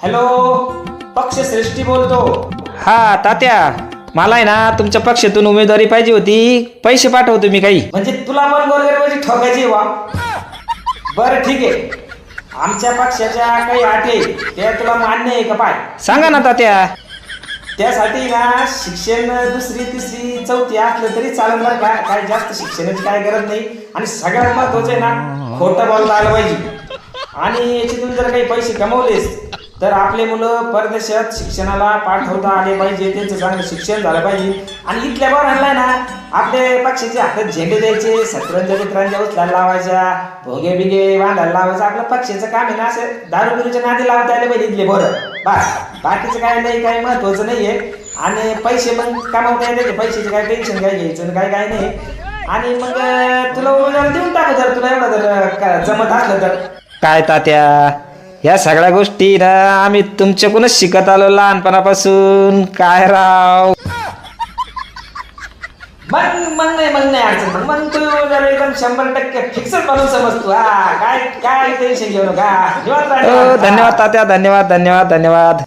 Hello, पक्षश्रेष्ठी बोलतो. हा तात्या, मला आहे ना तुमच्या पक्षातून उमेदवारी पाहिजे होती. पैसे पाठवतो मी काही. म्हणजे तुला पण गोरगरिबाची ठोकायची वा. बरं ठीक आहे, आमच्या पक्षाच्या काही अटी त्या तुला मान्य आहे का? पाय सांगा ना तात्या. त्यासाठी ना शिक्षण दुसरी तिसरी चौथी असलं तरी चालेल बरं का. काय जास्त शिक्षणाची काय गरज नाही. आणि सगळ्यात महत्वाचं आहे ना, खोटं बोलता आलं पाहिजे. आणि याच्यातून जर काही पैसे कमवलेस तर आपले मुलं परदेशात शिक्षणाला पाठवता आले पाहिजे. त्यांचं चांगलं शिक्षण झालं पाहिजे. आणि इथल्या पोरांना ना आपल्या पक्षाचे हातात झेंडे द्यायचे, सतरंजा मित्रांच्या उचलायला लावायच्या, भोगे बिगे बांधायला लावायचं. आपलं पक्षाचं काम आहे ना असं दारू बिरूच्या नादी लावता आले पाहिजे इथले बरं. बस बाकीचं काय नाही, काही महत्वाचं नाहीये. आणि पैसे मग कमावता येते, पैशाचे काय टेन्शन काय घ्यायचं काय काय नाही. आणि मग तुला उमेदवार देऊन टाकू जर तुला एवढं जर जमत असलं तर. काय तात्या, या सगळ्या गोष्टी ना आम्ही तुमच्याकडूनच शिकत आलो लहानपणापासून. काय राव. मग नाही अडचण. मग तू जर एकदम 100% फिक्स बनवून समजतो. हा काय काय टेन्शन घेऊ नका. धन्यवाद तात्या, धन्यवाद धन्यवाद धन्यवाद.